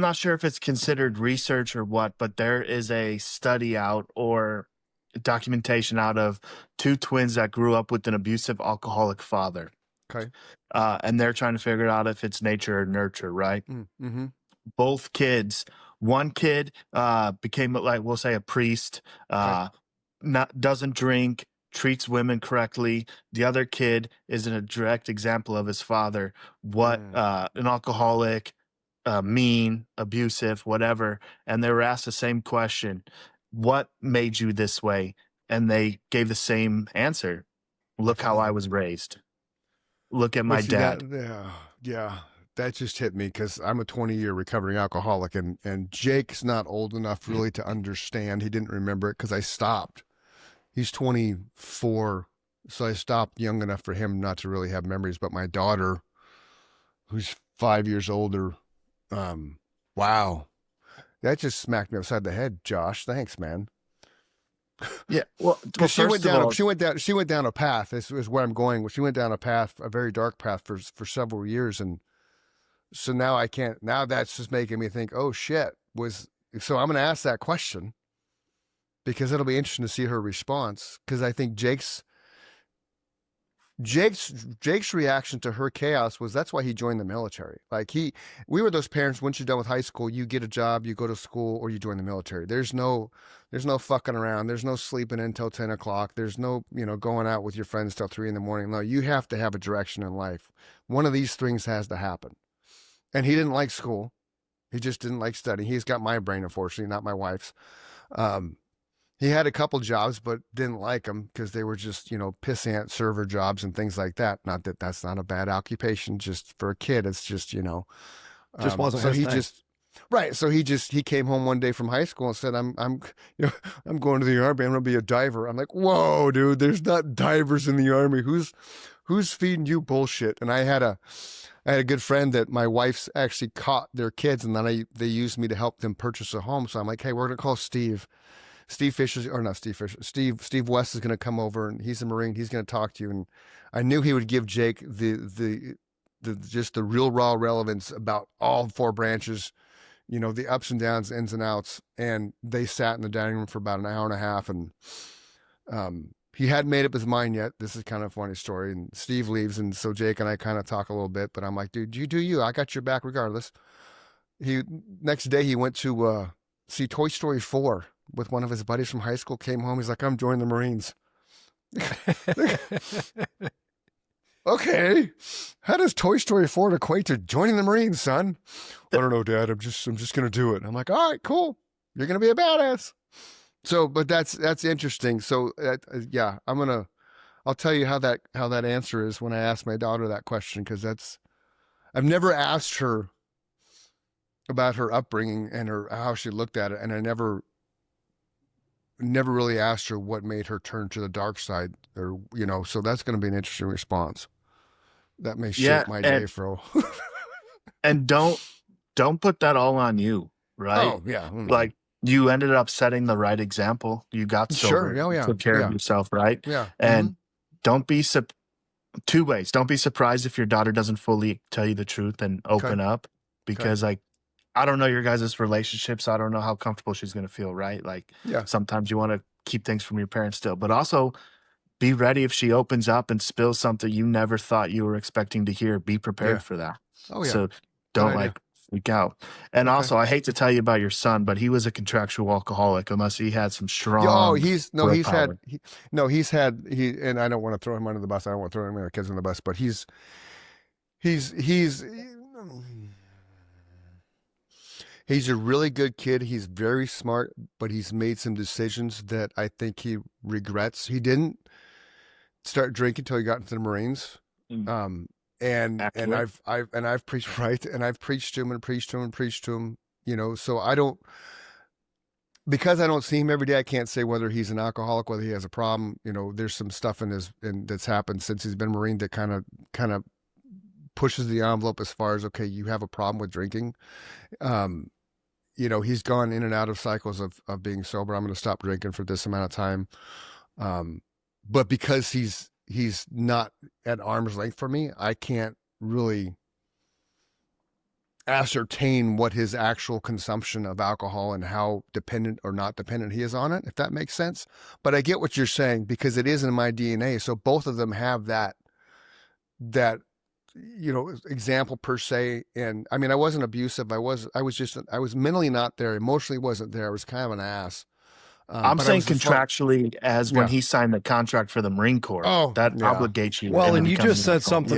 not sure if it's considered research or what, but there is a study out or documentation out of two twins that grew up with an abusive alcoholic father. Okay. And they're trying to figure out if it's nature or nurture, right? Mm-hmm. Both kids, one kid became like we'll say a priest, Okay. not doesn't drink, treats women correctly. The other kid is a direct example of his father, what Mm. an alcoholic, mean, abusive, whatever. And they were asked the same question, what made you this way? And they gave the same answer. My Look how I father. was raised. Look at Well, my see that, dad. yeah, yeah, that just hit me because I'm a 20-year recovering alcoholic, and Jake's not old enough really to understand. He didn't remember it because I stopped. He's 24, so I stopped young enough for him not to really have memories. But my daughter, who's 5 years older, um, wow, that just smacked me upside the head. Josh, thanks, man. Yeah. Well, Because first of all, she went down a path. This is where I'm going. She went down a path, a very dark path for several years, and so now I can't. Now that's just making me think, oh shit, was so I'm going to ask that question because it'll be interesting to see her response. Because I think Jake's reaction to her chaos was that's why he joined the military. Like we were those parents. Once you're done with high school, you get a job, you go to school, or you join the military. There's no fucking around. There's no sleeping until 10 o'clock. There's no going out with your friends till 3 in the morning. No, you have to have a direction in life. One of these things has to happen. And he didn't like school. He just didn't like studying. He's got my brain, unfortunately, not my wife's. Um, he had a couple jobs, but didn't like them because they were just, pissant server jobs and things like that. Not that that's not a bad occupation, just for a kid. It's just, Just wasn't so his he thing. just, right. So he came home one day from high school and said, I'm going to the army. I'm going to be a diver. I'm like, whoa, dude, there's not divers in the army. Who's feeding you bullshit? And I had a good friend that my wife's actually caught their kids, and then they used me to help them purchase a home. So I'm like, hey, we're gonna call Steve. Steve Fisher, or not Steve Fisher. Steve West is gonna come over, and he's a Marine. He's gonna talk to you. And I knew he would give Jake the just the real raw relevance about all four branches, the ups and downs, ins and outs. And they sat in the dining room for about an hour and a half, and he hadn't made up his mind yet. This is kind of a funny story. And Steve leaves, and so Jake and I kind of talk a little bit. But I'm like, dude, you do you. I got your back regardless. He Next day he went to see Toy Story 4 with one of his buddies from high school. Came home, he's like, I'm joining the Marines. Okay, how does Toy Story 4 equate to joining the Marines, son? I don't know, Dad. I'm just gonna do it. I'm like, all right, cool. You're gonna be a badass. So, but that's interesting. So, yeah, I'll tell you how that answer is when I ask my daughter that question because I've never asked her about her upbringing and her how she looked at it, and I never really asked her what made her turn to the dark side, or So that's going to be an interesting response. That may yeah, shape my and day for. and don't put that all on you, right? Oh yeah, Like you ended up setting the right example. You got sure, sober, yeah, you yeah, took care of yeah, yourself, right? yeah. Mm-hmm. And don't be two ways. Don't be surprised if your daughter doesn't fully tell you the truth and Okay, open up okay, because like I don't know your guys' relationship, so I don't know how comfortable she's gonna feel, right? Like yeah, sometimes you want to keep things from your parents still, but also be ready if she opens up and spills something you never thought you were expecting to hear. Be prepared yeah. for that. Oh yeah, So good don't idea. like freak out. And Okay. also, I hate to tell you about your son, but he was a contractual alcoholic unless he had some Yeah, oh, strong willpower. he's had and I don't want to throw him under the bus. I don't want to throw him and the kids under the bus, but he's he's a really good kid. He's very smart, but he's made some decisions that I think he regrets. He didn't start drinking until he got into the Marines. Mm, Um, and accurate. I've preached right, and I've preached to him and preached to him and preached to him. So I don't because I don't see him every day. I can't say whether he's an alcoholic, whether he has a problem. There's some stuff that's happened since he's been Marine that kind of pushes the envelope as far as okay, you have a problem with drinking. Um, he's gone in and out of cycles of being sober. I'm going to stop drinking for this amount of time. Um, but because he's not at arm's length for me, I can't really ascertain what his actual consumption of alcohol and how dependent or not dependent he is on it, if that makes sense. But I get what you're saying, because it is in my DNA. So both of them have that example per se. And I mean, I wasn't abusive. I was mentally not there. Emotionally wasn't there. I was kind of an ass. I'm saying contractually, as when Yeah. he signed the contract for the Marine Corps, Oh, that yeah. obligates you. Well, into and you becoming just an said alcoholic. something